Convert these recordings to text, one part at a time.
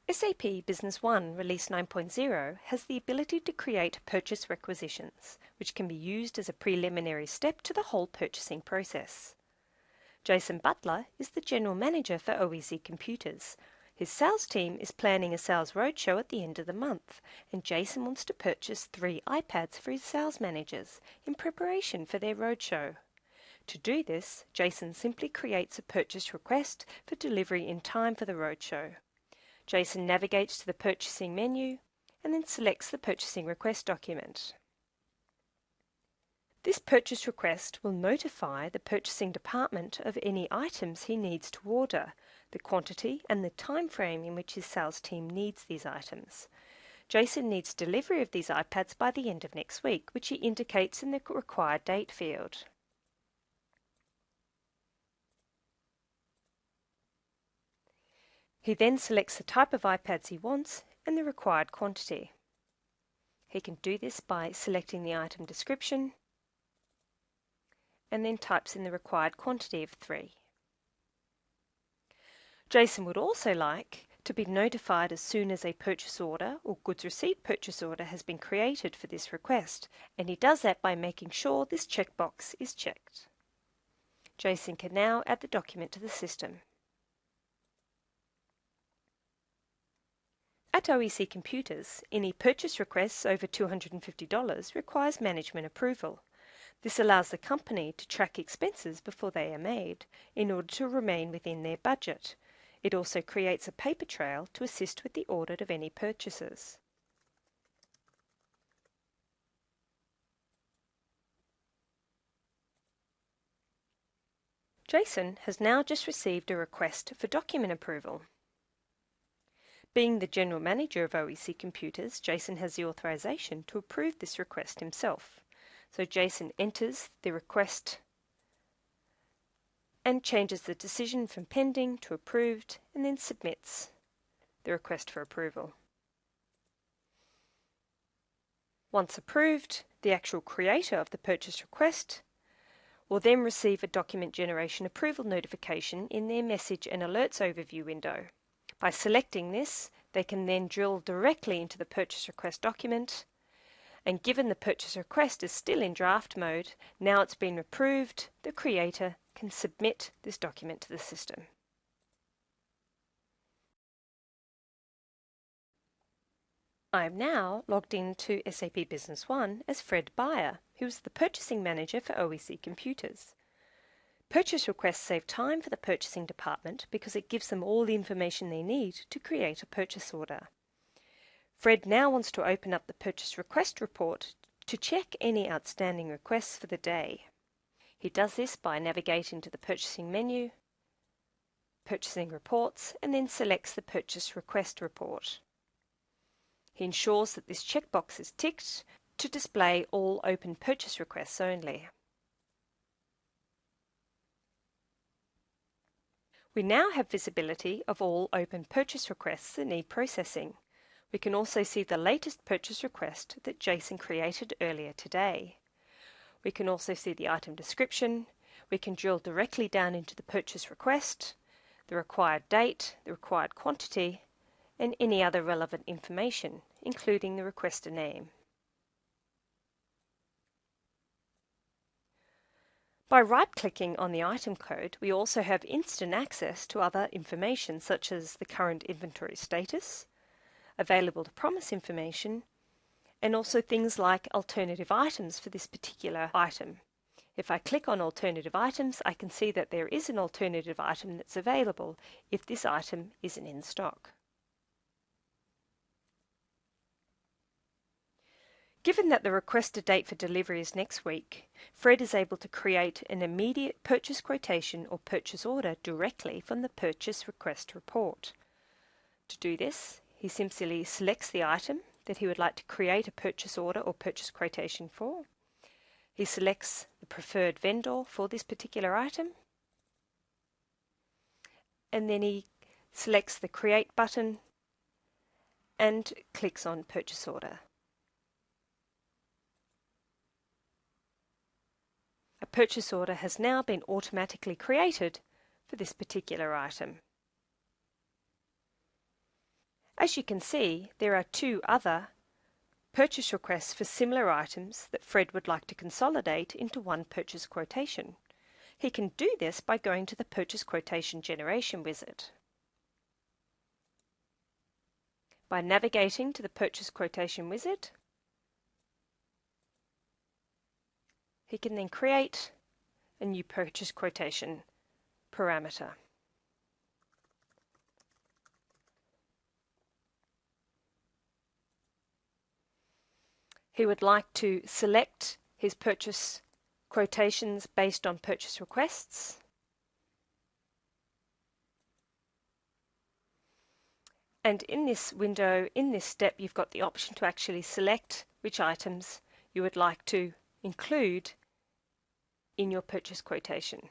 SAP Business One Release 9.0 has the ability to create purchase requisitions, which can be used as a preliminary step to the whole purchasing process. Jason Butler is the General Manager for OEC Computers. His sales team is planning a sales roadshow at the end of the month, and Jason wants to purchase 3 iPads for his sales managers in preparation for their roadshow. To do this, Jason simply creates a purchase request for delivery in time for the roadshow. Jason navigates to the purchasing menu and then selects the purchasing request document. This purchase request will notify the purchasing department of any items he needs to order, the quantity and the time frame in which his sales team needs these items. Jason needs delivery of these iPads by the end of next week, which he indicates in the required date field. He then selects the type of iPads he wants and the required quantity. He can do this by selecting the item description and then types in the required quantity of 3. Jason would also like to be notified as soon as a purchase order or goods receipt purchase order has been created for this request, and he does that by making sure this checkbox is checked. Jason can now add the document to the system. At OEC Computers, any purchase requests over $250 requires management approval. This allows the company to track expenses before they are made, in order to remain within their budget. It also creates a paper trail to assist with the audit of any purchases. Jason has now just received a request for document approval. Being the General Manager of OEC Computers, Jason has the authorization to approve this request himself. So Jason enters the request and changes the decision from pending to approved, and then submits the request for approval. Once approved, the actual creator of the purchase request will then receive a document generation approval notification in their Message and Alerts overview window. By selecting this, they can then drill directly into the purchase request document, and given the purchase request is still in draft mode, now it's been approved, the creator can submit this document to the system. I am now logged into SAP Business One as Fred Beyer, who is the Purchasing Manager for OEC Computers. Purchase requests save time for the purchasing department because it gives them all the information they need to create a purchase order. Fred now wants to open up the purchase request report to check any outstanding requests for the day. He does this by navigating to the purchasing menu, purchasing reports, and then selects the purchase request report. He ensures that this checkbox is ticked to display all open purchase requests only. We now have visibility of all open purchase requests that need processing. We can also see the latest purchase request that Jason created earlier today. We can also see the item description. We can drill directly down into the purchase request, the required date, the required quantity, and any other relevant information, including the requester name. By right-clicking on the item code, we also have instant access to other information such as the current inventory status, available to promise information, and also things like alternative items for this particular item. If I click on alternative items, I can see that there is an alternative item that's available if this item isn't in stock. Given that the requested date for delivery is next week, Fred is able to create an immediate purchase quotation or purchase order directly from the purchase request report. To do this, he simply selects the item that he would like to create a purchase order or purchase quotation for. He selects the preferred vendor for this particular item, and then he selects the Create button and clicks on Purchase Order. A purchase order has now been automatically created for this particular item. As you can see, there are two other purchase requests for similar items that Fred would like to consolidate into one purchase quotation. He can do this by going to the Purchase Quotation Generation wizard. By navigating to the Purchase Quotation wizard, he can then create a new purchase quotation parameter. He would like to select his purchase quotations based on purchase requests. And in this window, in this step, you've got the option to actually select which items you would like to include in your purchase quotation.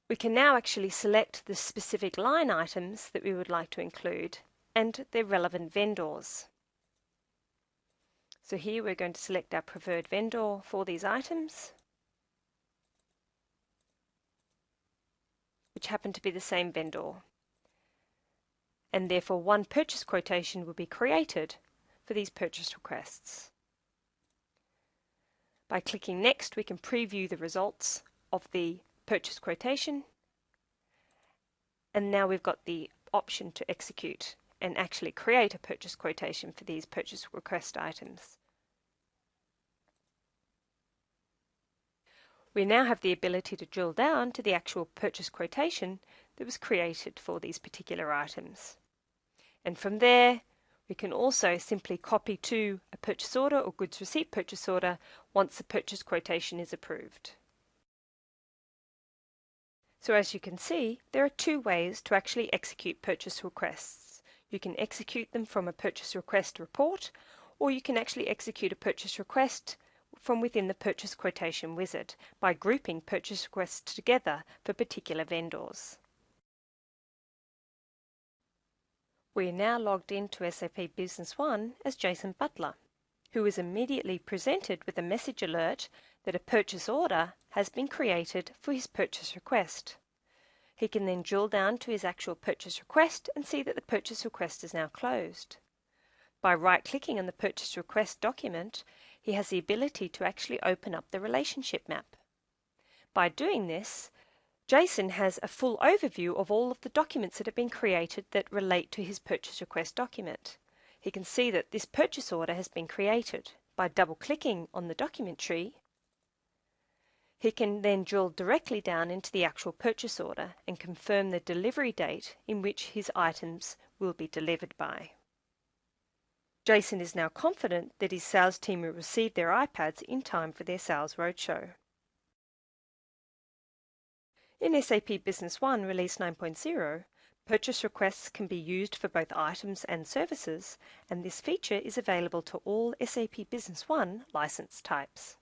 We can now actually select the specific line items that we would like to include and their relevant vendors. So here we're going to select our preferred vendor for these items, which happen to be the same vendor. And therefore one purchase quotation will be created for these purchase requests. By clicking Next, we can preview the results of the purchase quotation, and now we've got the option to execute and actually create a purchase quotation for these purchase request items. We now have the ability to drill down to the actual purchase quotation that was created for these particular items. And from there, we can also simply copy to a purchase order or goods receipt purchase order once the purchase quotation is approved. So as you can see, there are two ways to actually execute purchase requests. You can execute them from a purchase request report, or you can actually execute a purchase request from within the purchase quotation wizard by grouping purchase requests together for particular vendors. We are now logged into SAP Business One as Jason Butler, who is immediately presented with a message alert that a purchase order has been created for his purchase request. He can then drill down to his actual purchase request and see that the purchase request is now closed. By right-clicking on the purchase request document, he has the ability to actually open up the relationship map. By doing this, Jason has a full overview of all of the documents that have been created that relate to his purchase request document. He can see that this purchase order has been created. By double-clicking on the document tree, he can then drill directly down into the actual purchase order and confirm the delivery date in which his items will be delivered by. Jason is now confident that his sales team will receive their iPads in time for their sales roadshow. In SAP Business One Release 9.0, purchase requests can be used for both items and services, and this feature is available to all SAP Business One license types.